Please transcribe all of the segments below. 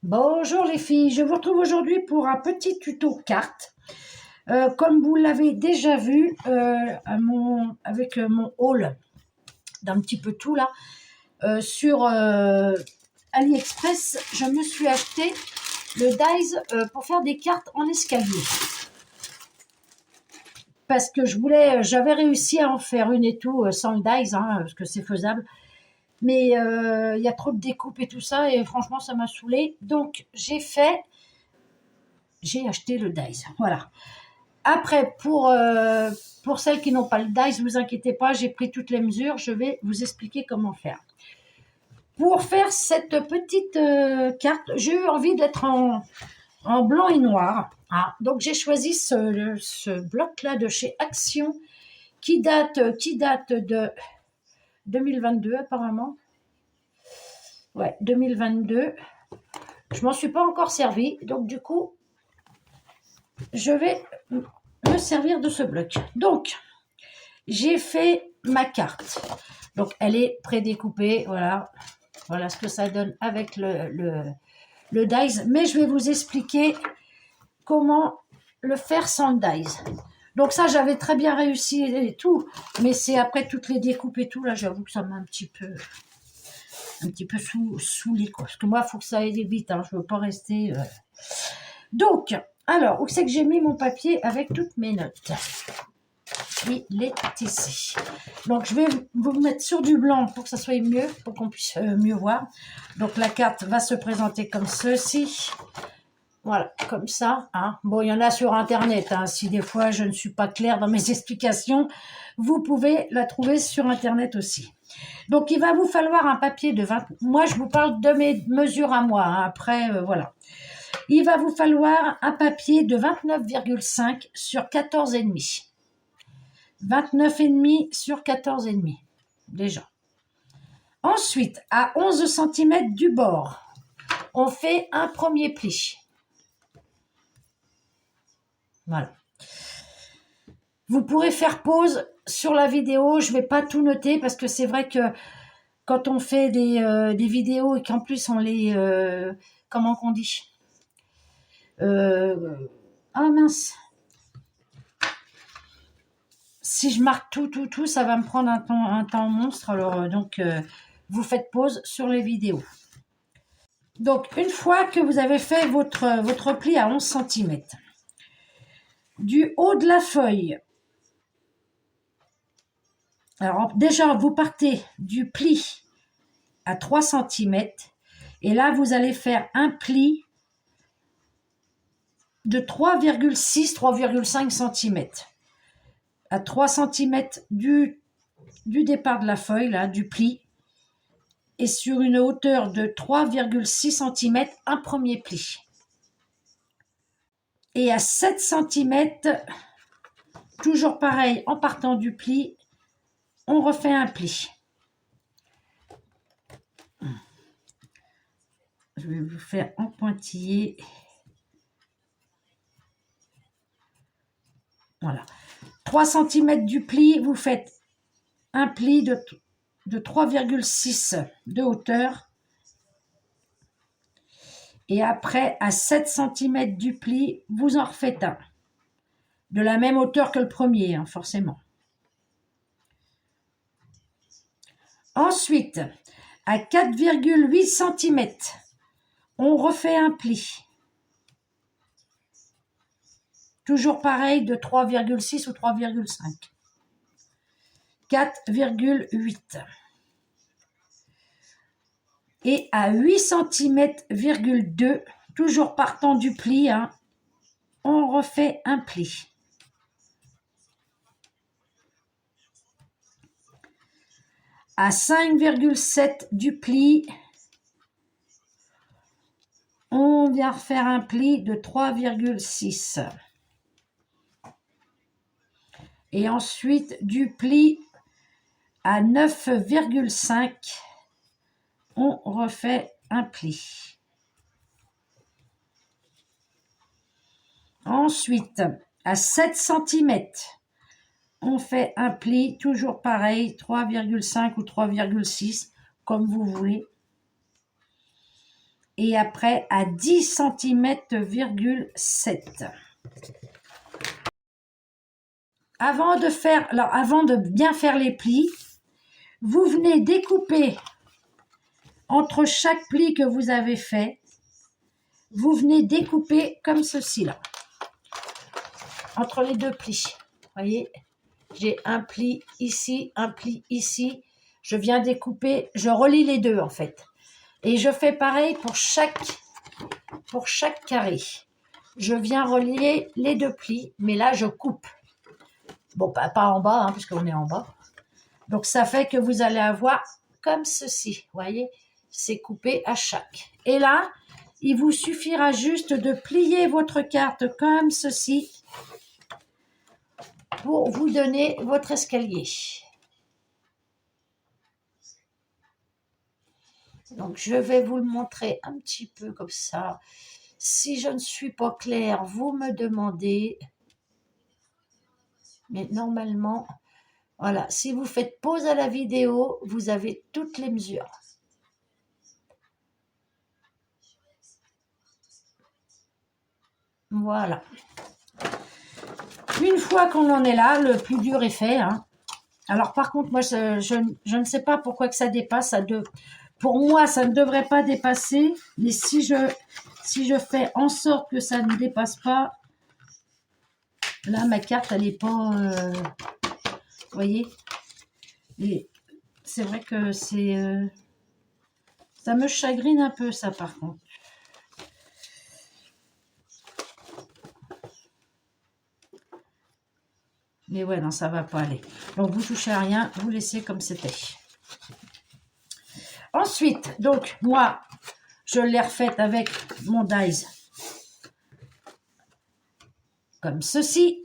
Bonjour les filles, je vous retrouve aujourd'hui pour un petit tuto carte. Comme vous l'avez déjà vu avec mon haul d'un petit peu tout là, sur AliExpress, je me suis acheté le dies pour faire des cartes en escalier. Parce que j'avais réussi à en faire une et tout sans le dies, hein, parce que c'est faisable. Mais il y a trop de découpes et tout ça, et franchement ça m'a saoulée. Donc j'ai acheté le dies, voilà. Après, pour celles qui n'ont pas le dies, ne vous inquiétez pas, j'ai pris toutes les mesures, je vais vous expliquer comment faire. Pour faire cette petite carte, j'ai eu envie d'être en blanc et noir. Ah, donc j'ai choisi ce bloc-là de chez Action qui date de 2022 apparemment. Ouais, 2022. Je m'en suis pas encore servi, donc du coup, je vais me servir de ce bloc. Donc, j'ai fait ma carte. Donc, elle est prédécoupée. Voilà. Voilà ce que ça donne avec le dies. Mais je vais vous expliquer comment le faire sans le dies. Donc ça, j'avais très bien réussi et tout. Mais c'est après toutes les découpes et tout. Là, j'avoue que ça m'a un petit peu saoulé, quoi. Parce que moi, il faut que ça aille vite. Hein. Je ne veux pas rester... Donc, alors, où c'est que j'ai mis mon papier avec toutes mes notes? Il est ici. Donc, je vais vous mettre sur du blanc pour que ça soit mieux, pour qu'on puisse mieux voir. Donc, la carte va se présenter comme ceci. Voilà, comme ça. Hein. Bon, il y en a sur Internet. Hein. Si des fois, je ne suis pas claire dans mes explications, vous pouvez la trouver sur Internet aussi. Donc, il va vous falloir un papier de 20... Moi, je vous parle de mes mesures à moi. Hein. Après, voilà. Il va vous falloir un papier de 29,5 sur 14,5. 29,5 sur 14,5, déjà. Ensuite, à 11 cm du bord, on fait un premier pli. Voilà. Vous pourrez faire pause sur la vidéo. Je ne vais pas tout noter parce que c'est vrai que quand on fait des vidéos et qu'en plus on les... comment qu'on dit ah mince. Si je marque tout, ça va me prendre un temps monstre. Alors, vous faites pause sur les vidéos. Donc, une fois que vous avez fait votre pli à 11 cm, du haut de la feuille, alors déjà, vous partez du pli à 3 cm, et là, vous allez faire un pli de 3,5 cm. À 3 cm du départ de la feuille, là, du pli, et sur une hauteur de 3,6 cm, un premier pli. Et à 7 cm, toujours pareil, en partant du pli, on refait un pli. Je vais vous faire en pointillé. Voilà. 3 cm du pli, vous faites un pli de 3,6 de hauteur. Et après, à 7 cm du pli, vous en refaites un. De la même hauteur que le premier, hein, forcément. Ensuite, à 4,8 cm, on refait un pli. Toujours pareil de 3,6 ou 3,5. 4,8. Et à 8 cm,2, toujours partant du pli, hein, on refait un pli. À 5,7 du pli, on vient refaire un pli de 3,6. Et ensuite, du pli à 9,5, on refait un pli. Ensuite, à 7 cm, on fait un pli, toujours pareil, 3,5 ou 3,6, comme vous voulez. et après à 10 cm,7. Avant de bien faire les plis, vous venez découper entre chaque pli que vous avez fait, vous venez découper comme ceci là, entre les deux plis. Voyez, j'ai un pli ici, un pli ici. Je viens découper, je relie les deux en fait. Et je fais pareil pour chaque carré. Je viens relier les deux plis, mais là je coupe. Bon, pas en bas, hein, puisqu'on est en bas. Donc ça fait que vous allez avoir comme ceci, voyez, c'est coupé à chaque. Et là, il vous suffira juste de plier votre carte comme ceci pour vous donner votre escalier. Donc je vais vous le montrer un petit peu comme ça. Si je ne suis pas claire, vous me demandez. Mais normalement, voilà, si vous faites pause à la vidéo, vous avez toutes les mesures. Voilà. Une fois qu'on en est là, le plus dur est fait. Hein. Alors par contre, moi, je ne sais pas pourquoi que ça dépasse. Pour moi, ça ne devrait pas dépasser. Mais si je fais en sorte que ça ne dépasse pas, là, ma carte, elle n'est pas... vous voyez? Et c'est vrai que c'est... ça me chagrine un peu, ça, par contre. Mais ouais, non, ça va pas aller. Donc, vous touchez à rien, vous laissez comme c'était. Ensuite, donc, moi, je l'ai refaite avec mon dies. Comme ceci.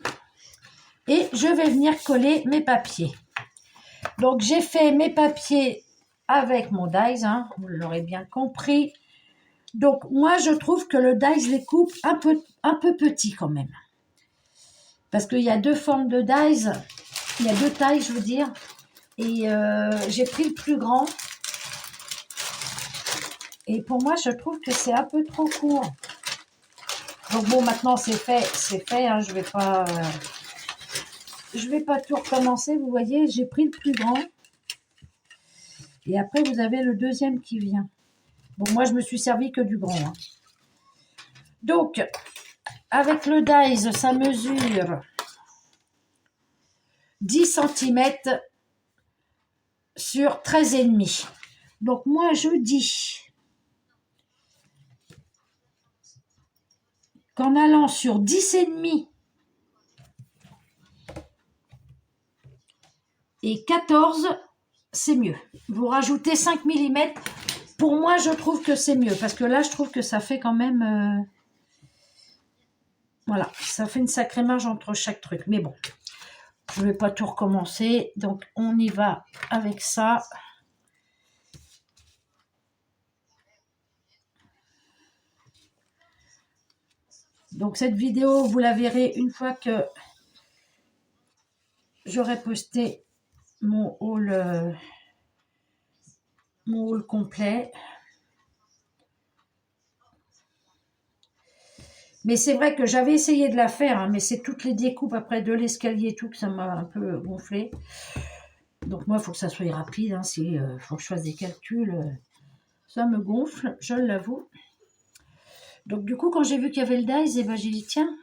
Et je vais venir coller mes papiers. Donc, j'ai fait mes papiers avec mon dies, hein, vous l'aurez bien compris. Donc, moi, je trouve que le dies les coupe un peu petit quand même. Parce qu'il y a deux formes de dies. Il y a deux tailles, je veux dire. Et j'ai pris le plus grand. Et pour moi, je trouve que c'est un peu trop court. Donc bon, maintenant c'est fait. Hein, je vais pas tout recommencer. Vous voyez, j'ai pris le plus grand. Et après, vous avez le deuxième qui vient. Bon, moi, je me suis servi que du grand. Hein. Donc, avec le dies, ça mesure 10 cm sur 13,5. Donc, moi, je dis qu'en allant sur 10,5 et 14, c'est mieux. Vous rajoutez 5 mm. Pour moi, je trouve que c'est mieux. Parce que là, je trouve que ça fait quand même... voilà, ça fait une sacrée marge entre chaque truc. Mais bon, je ne vais pas tout recommencer. Donc, on y va avec ça. Donc, cette vidéo, vous la verrez une fois que j'aurai posté mon haul complet. Mais c'est vrai que j'avais essayé de la faire, hein, mais c'est toutes les découpes après de l'escalier et tout que ça m'a un peu gonflé. Donc moi, il faut que ça soit rapide. Hein, il faut que je fasse des calculs. Ça me gonfle, je l'avoue. Donc du coup, quand j'ai vu qu'il y avait le dies, eh ben, j'ai dit tiens.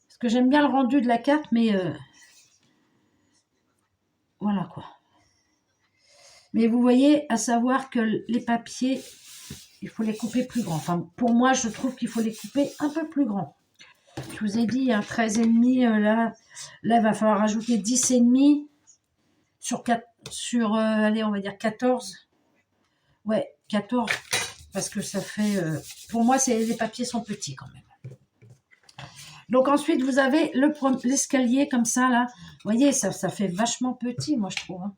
Parce que j'aime bien le rendu de la carte, mais voilà quoi. Mais vous voyez, à savoir que les papiers, il faut les couper plus grands. Enfin, pour moi, je trouve qu'il faut les couper un peu plus grands. Je vous ai dit, un 13,5, là, il va falloir rajouter 10,5 sur allez, on va dire 14. Ouais, 14, parce que ça fait... pour moi, les papiers sont petits quand même. Donc ensuite, vous avez l'escalier comme ça, là. Vous voyez, ça fait vachement petit, moi, je trouve. Hein.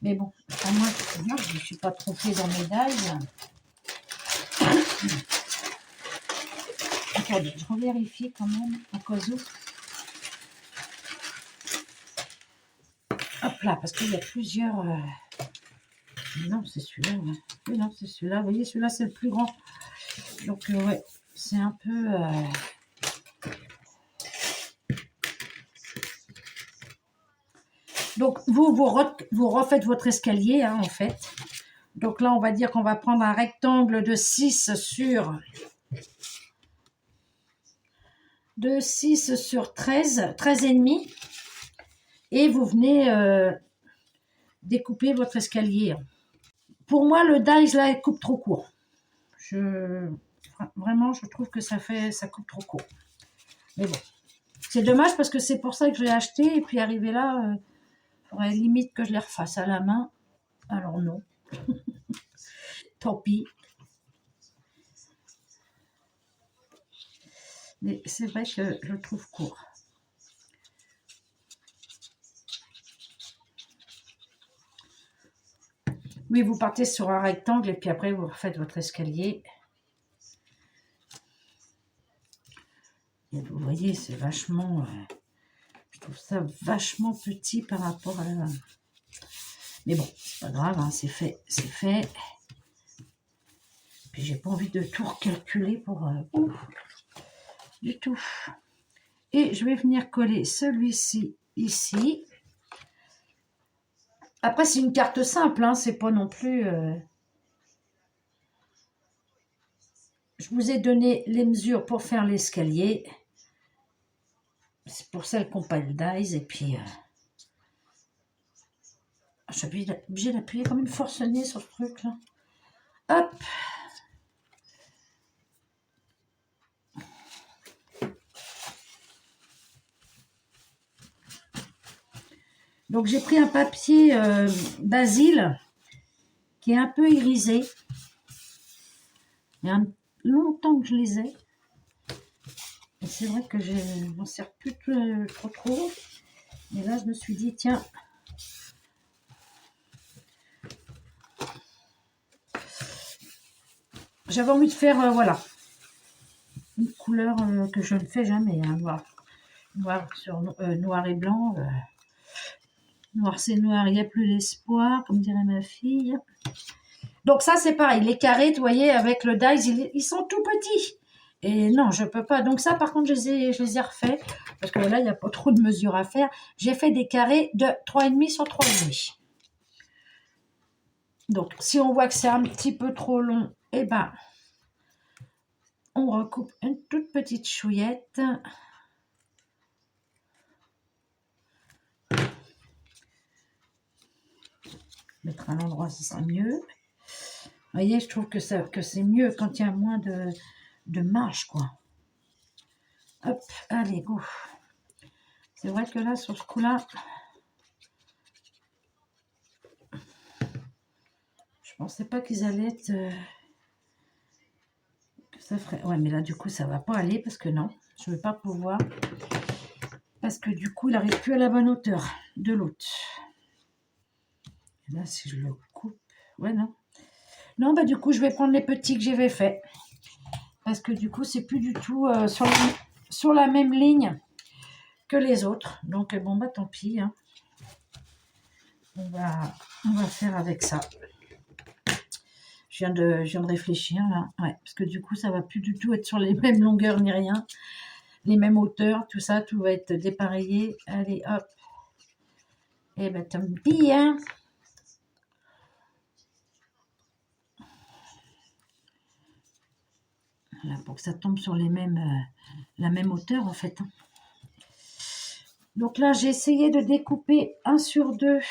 Mais bon, à moi, je ne suis pas trompée dans mes dailles. Attendez, je revérifie quand même, au cas où. Hop là, parce qu'il y a plusieurs Non, c'est celui-là. Ouais. Oui, non, c'est celui-là. Vous voyez, celui-là, c'est le plus grand. Donc, ouais, c'est un peu... Donc, vous refaites votre escalier, hein, en fait. Donc là, on va dire qu'on va prendre un rectangle de 6 sur... de 6 sur 13, 13 et demi. Et vous venez découper votre escalier. Pour moi, le dies, là, il coupe trop court. Vraiment, je trouve que ça coupe trop court. Mais bon, c'est dommage parce que c'est pour ça que je l'ai acheté. Et puis, arrivé là, il faudrait limite que je les refasse à la main. Alors non. Tant pis. Mais c'est vrai que je le trouve court. Oui, vous partez sur un rectangle et puis après, vous refaites votre escalier. Et vous voyez, c'est vachement... je trouve ça vachement petit par rapport à... Mais bon, c'est pas grave, hein, c'est fait, c'est fait. Puis j'ai pas envie de tout recalculer pour... du tout. Et je vais venir coller celui-ci ici. Après, c'est une carte simple, hein, c'est pas non plus... Je vous ai donné les mesures pour faire l'escalier. C'est pour celles qui n'ont pas le dies. Et puis... je suis obligée d'appuyer comme une forcenée sur ce truc-là. Hop! Donc, j'ai pris un papier Basile qui est un peu irisé. Il y a longtemps que je les ai. Et c'est vrai que je m'en sers plus trop. Mais là, je me suis dit, tiens, j'avais envie de faire, voilà, une couleur que je ne fais jamais, hein, noir et blanc. Noir, c'est noir, il n'y a plus l'espoir, comme dirait ma fille. Donc ça, c'est pareil. Les carrés, vous voyez, avec le dies, ils sont tout petits. Et non, je peux pas. Donc ça, par contre, je les ai refaits. Parce que là, il n'y a pas trop de mesures à faire. J'ai fait des carrés de 3,5 sur 3,5. Donc, si on voit que c'est un petit peu trop long, eh ben, on recoupe une toute petite chouillette. Mettre à l'endroit, ce sera mieux. Vous voyez, je trouve que c'est mieux quand il y a moins de marge, quoi. Hop, allez, go. C'est vrai que là, sur ce coup-là, je pensais pas qu'ils allaient être... que ça ferait... Ouais, mais là, du coup, ça va pas aller parce que non, je ne vais pas pouvoir. Parce que du coup, il n'arrive plus à la bonne hauteur de l'autre. Là, si je le coupe... Ouais, non. Non, bah du coup, je vais prendre les petits que j'avais fait. Parce que du coup, c'est plus du tout sur la même ligne que les autres. Donc, bon, bah tant pis. Hein. On va faire avec ça. Je viens de réfléchir, là. Ouais, parce que du coup, ça va plus du tout être sur les mêmes longueurs ni rien. Les mêmes hauteurs, tout ça, tout va être dépareillé. Allez, hop. Et ben, tant pis, hein. Voilà, pour que ça tombe sur la même hauteur, en fait. Donc là, j'ai essayé de découper 1 sur 2,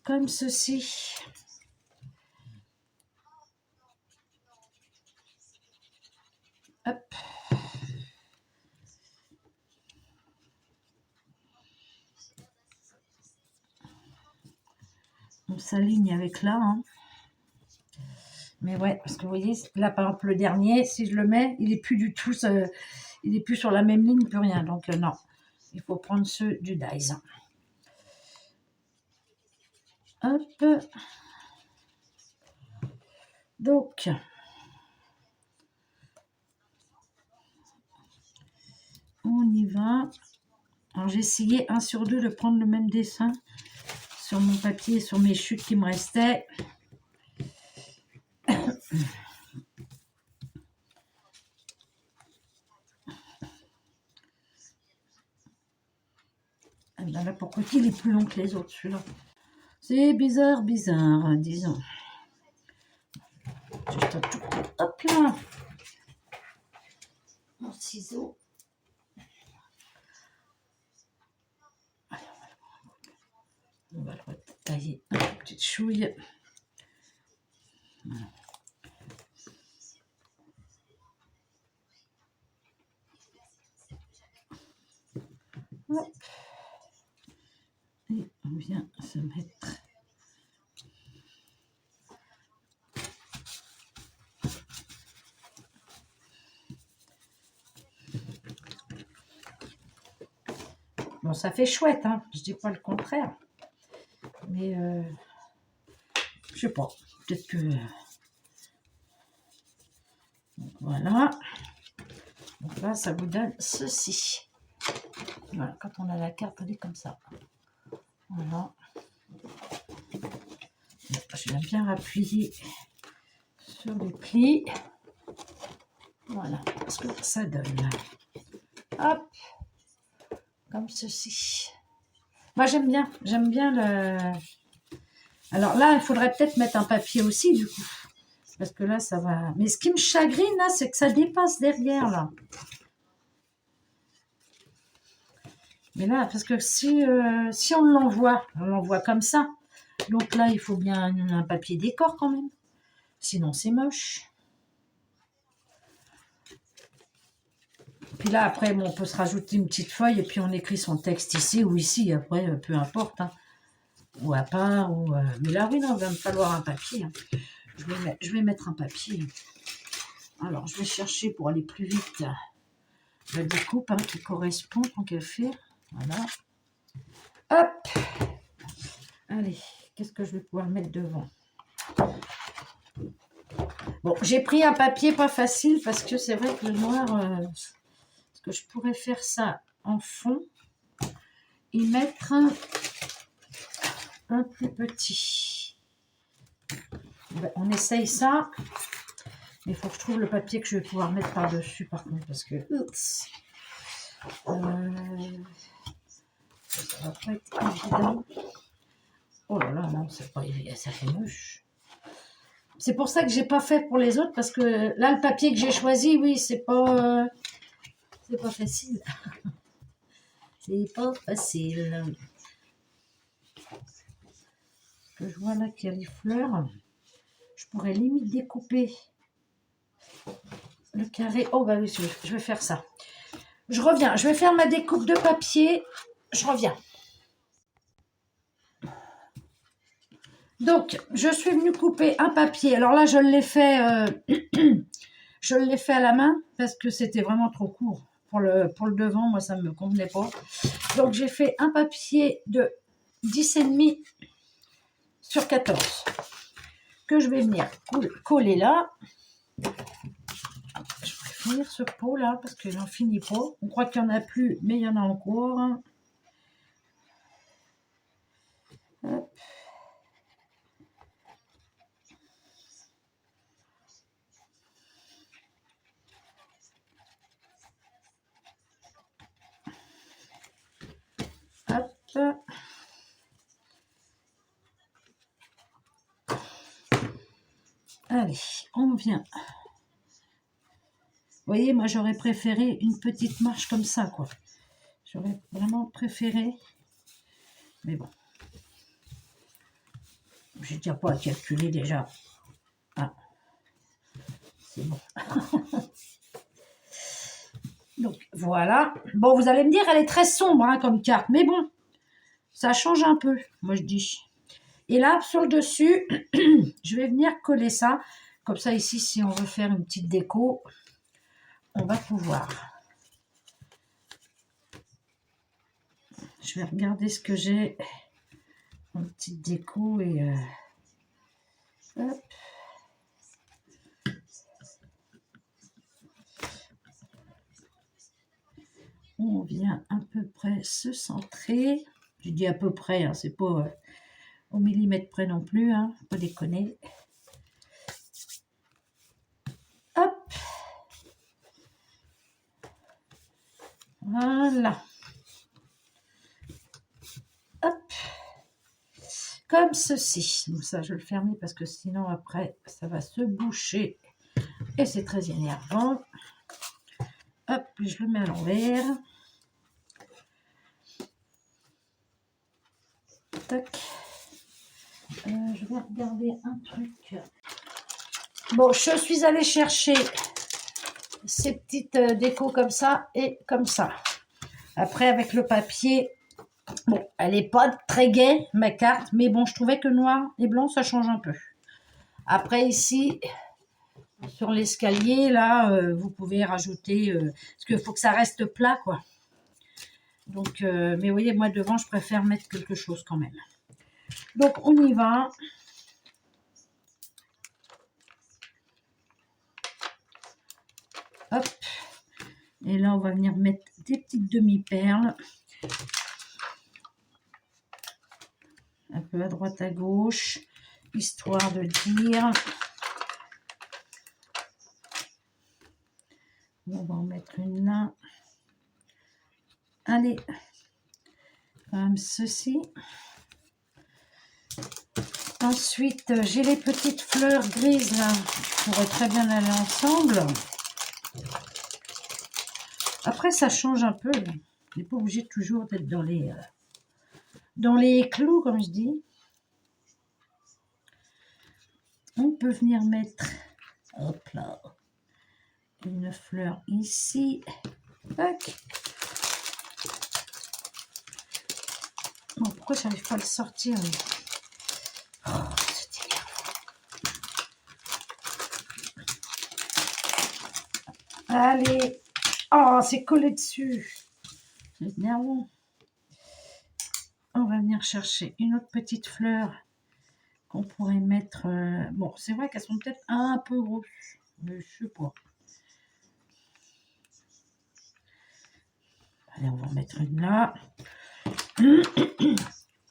comme ceci. Hop. On s'aligne avec là. Hein. Mais ouais, parce que vous voyez, là, par exemple, le dernier, si je le mets, il est plus du tout... il est plus sur la même ligne, plus rien. Donc, non. Il faut prendre ceux du dies. Hop. Donc... on y va. Alors, j'ai essayé 1 sur 2 de prendre le même dessin sur mon papier, sur mes chutes qui me restaient. Là, pourquoi il est plus long que les autres, celui-là? C'est bizarre, bizarre, disons. Juste un tout petit, hop là. Mon ciseau. On va le retailler un peu petite chouille. Voilà. Hop. Et on vient se mettre. Bon, ça fait chouette, hein. Je dis pas le contraire. Mais je sais pas. Peut-être que. Donc, voilà. Donc là, ça vous donne ceci. Voilà, quand on a la carte, elle est comme ça. Voilà. Je viens bien appuyer sur les plis. Voilà ce que ça donne. Hop. Comme ceci. Moi, j'aime bien le... Alors là, il faudrait peut-être mettre un papier aussi, du coup. Parce que là, ça va... Mais ce qui me chagrine, là, c'est que ça dépasse derrière, là. Mais là, parce que si on l'envoie comme ça. Donc là, il faut bien un papier décor quand même. Sinon, c'est moche. Puis là, après, bon, on peut se rajouter une petite feuille et puis on écrit son texte ici ou ici. Après, peu importe. Hein. Ou à part. Ou, mais là, oui, non, il va me falloir un papier. Hein. Je vais mettre un papier. Alors, je vais chercher pour aller plus vite la découpe hein, qui correspond tant qu'à faire. Voilà. Hop. Allez, qu'est-ce que je vais pouvoir mettre devant? Bon, j'ai pris un papier pas facile parce que c'est vrai que le noir, parce que je pourrais faire ça en fond et mettre un plus petit. Ben, on essaye ça. Mais il faut que je trouve le papier que je vais pouvoir mettre par-dessus par contre parce que ça va pas être évident. Oh là là, non, c'est pas évident, ça fait moche. C'est pour ça que j'ai pas fait pour les autres parce que là, le papier que j'ai choisi, oui, c'est pas facile. C'est pas facile. Que je vois là qu'il y a les fleurs. Je pourrais limite découper le carré. Oh bah oui, je vais faire ça. Je reviens, je vais faire ma découpe de papier. Je reviens. Donc, je suis venue couper un papier. Alors là, je l'ai fait, je l'ai fait à la main parce que c'était vraiment trop court pour le devant. Moi, ça ne me convenait pas. Donc, j'ai fait un papier de 10,5 sur 14 que je vais venir coller là. Je vais finir ce pot là parce qu'il n'en finit pas. On croit qu'il n'y en a plus, mais il y en a encore. Hop. Hop. Allez, on vient. Vous voyez, moi j'aurais préféré une petite marche comme ça, quoi. J'aurais vraiment préféré. Mais bon. J'ai déjà pas à calculer déjà. Ah. C'est bon. Donc voilà. Bon, vous allez me dire, elle est très sombre hein, comme carte. Mais bon, ça change un peu, moi je dis. Et là, sur le dessus, je vais venir coller ça. Comme ça, ici, si on veut faire une petite déco, on va pouvoir. Je vais regarder ce que j'ai en petite déco et... hop. On vient à peu près se centrer. Je dis à peu près, hein, c'est pas... au millimètre près non plus, hein, pas déconner. Hop. Voilà. Hop. Comme ceci. Donc ça, je vais le fermer parce que sinon, après, ça va se boucher. Et c'est très énervant. Hop, je le mets à l'envers. Tac. Je vais regarder un truc. Bon, je suis allée chercher ces petites décos comme ça et comme ça. Après, avec le papier, bon, elle n'est pas très gaie, ma carte, mais bon, je trouvais que noir et blanc, ça change un peu. Après, ici, sur l'escalier, là, vous pouvez rajouter, parce qu'il faut que ça reste plat, quoi. Donc, mais vous voyez, moi, devant, je préfère mettre quelque chose quand même. Donc, on y va. Hop. Et là, on va venir mettre des petites demi-perles. Un peu à droite, à gauche, histoire de dire. On va en mettre une là. Allez, comme ceci. Ensuite, j'ai les petites fleurs grises là, qui pourraient très bien aller ensemble. Après, ça change un peu. On n'est pas obligé toujours d'être dans les clous, comme je dis. On peut venir mettre, hop là, une fleur ici. Tac. Bon, pourquoi j'arrive pas à le sortir? Oh, c'est énervant. Allez. Oh, c'est collé dessus. C'est énervant. On va venir chercher une autre petite fleur qu'on pourrait mettre. Bon, c'est vrai qu'elles sont peut-être un peu grosses, mais je sais pas. Allez, on va en mettre une là.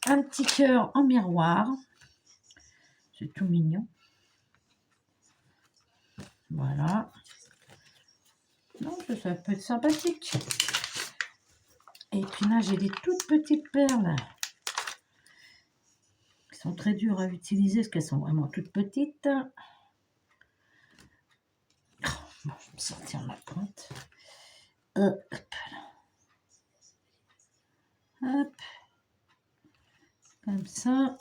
Un petit cœur en miroir. C'est tout mignon. Voilà. Donc, ça peut être sympathique. Et puis là, j'ai des toutes petites perles qui sont très dures à utiliser parce qu'elles sont vraiment toutes petites. Oh, bon, je vais me sortir ma pointe. Hop. Hop. Comme ça.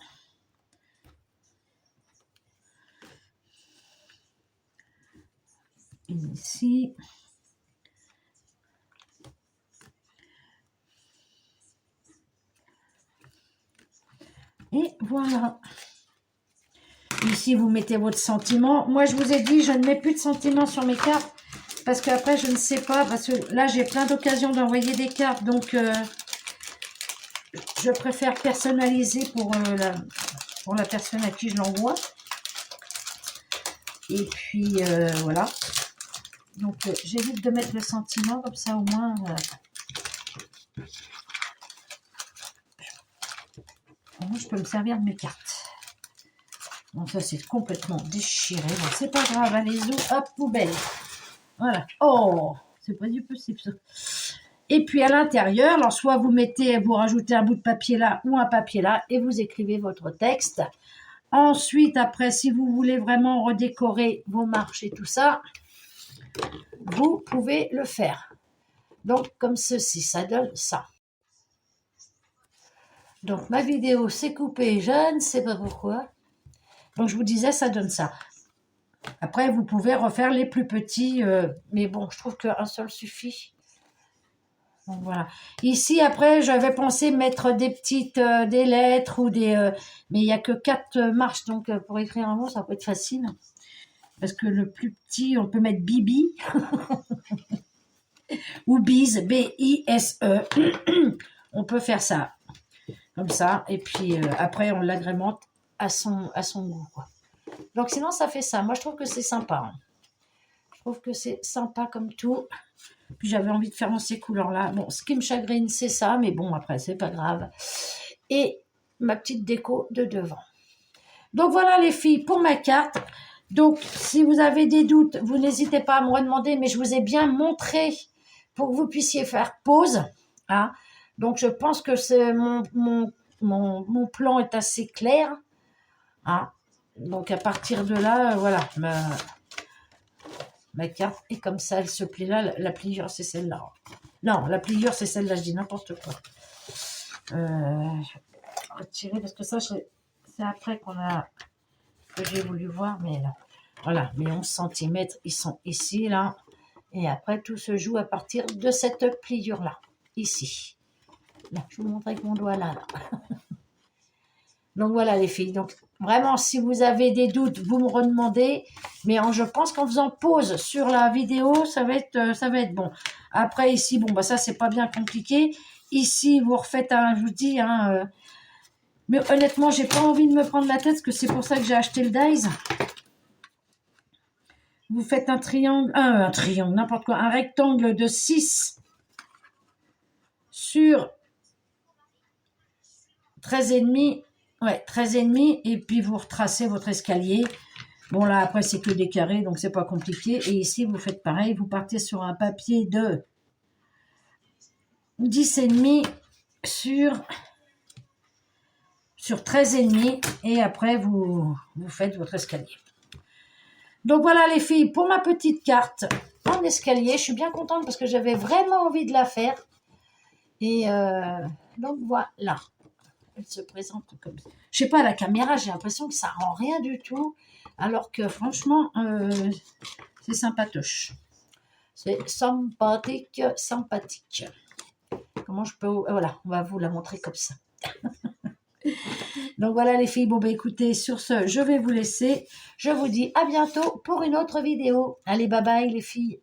Une ici. Et voilà. Ici, vous mettez votre sentiment. Moi, je vous ai dit, je ne mets plus de sentiments sur mes cartes. Parce qu'après, je ne sais pas. Parce que là, j'ai plein d'occasions d'envoyer des cartes. Donc, je préfère personnaliser pour la personne à qui je l'envoie. Et puis, voilà. Donc, j'évite de mettre le sentiment. Comme ça, au moins... je peux me servir de mes cartes. Donc ça c'est complètement déchiré. Bon, c'est pas grave, allez-y, hop, poubelle. Voilà. Oh, c'est pas du possible ça. Et puis à l'intérieur, alors soit vous rajoutez un bout de papier là ou un papier là et vous écrivez votre texte. Ensuite, après, si vous voulez vraiment redécorer vos marches et tout ça, vous pouvez le faire. Donc comme ceci, ça donne ça. Donc ma vidéo s'est coupée, je ne sais pas pourquoi. Donc je vous disais, ça donne ça. Après, vous pouvez refaire les plus petits, mais bon, je trouve qu'un seul suffit. Donc voilà. Ici, après, j'avais pensé mettre des petites, des lettres ou des... mais il n'y a que 4 marches, donc pour écrire un mot, ça peut être facile. Parce que le plus petit, on peut mettre Bibi ou Bise, B-I-S-E. On peut faire ça, comme ça. Et puis après, on l'agrémente à son goût, quoi. Donc sinon, ça fait ça. Moi, je trouve que c'est sympa. Hein. Je trouve que c'est sympa comme tout. Puis j'avais envie de faire dans ces couleurs-là. Bon, ce qui me chagrine, c'est ça. Mais bon, après, c'est pas grave. Et ma petite déco de devant. Donc voilà les filles pour ma carte. Donc si vous avez des doutes, vous n'hésitez pas à me redemander, mais je vous ai bien montré pour que vous puissiez faire pause. Hein. Donc je pense que mon plan est assez clair. Hein. Donc à partir de là, voilà, ma carte est comme ça, elle se plie là. La pliure, c'est celle-là. Non, la pliure, c'est celle-là, je dis n'importe quoi. Je vais retirer parce que ça, c'est après que j'ai voulu voir, mais là, voilà, mes 11 cm, ils sont ici, là. Et après, tout se joue à partir de cette pliure-là, ici. Là, je vous montre avec mon doigt là. Donc voilà les filles. Donc vraiment, si vous avez des doutes, vous me redemandez. Mais je pense qu'en faisant pause sur la vidéo, ça va être bon. Après ici, bon bah ça c'est pas bien compliqué. Ici, vous refaites je vous dis, mais honnêtement, j'ai pas envie de me prendre la tête, parce que c'est pour ça que j'ai acheté le Dies. Vous faites un triangle, n'importe quoi, un rectangle de 6 sur 13,5. Ouais, 13,5, et puis vous retracez votre escalier. Bon, là, après, c'est que des carrés, donc c'est pas compliqué. Et ici, vous faites pareil, vous partez sur un papier de 10,5 sur 13,5, et après, vous faites votre escalier. Donc voilà, les filles, pour ma petite carte en escalier, je suis bien contente parce que j'avais vraiment envie de la faire. Et donc, voilà. Elle se présente comme ça. Je sais pas, à la caméra, j'ai l'impression que ça rend rien du tout. Alors que franchement, c'est sympatoche. C'est sympathique, sympathique. Comment je peux... Voilà, on va vous la montrer comme ça. Donc voilà les filles. Bon, bah écoutez, sur ce, je vais vous laisser. Je vous dis à bientôt pour une autre vidéo. Allez, bye bye les filles.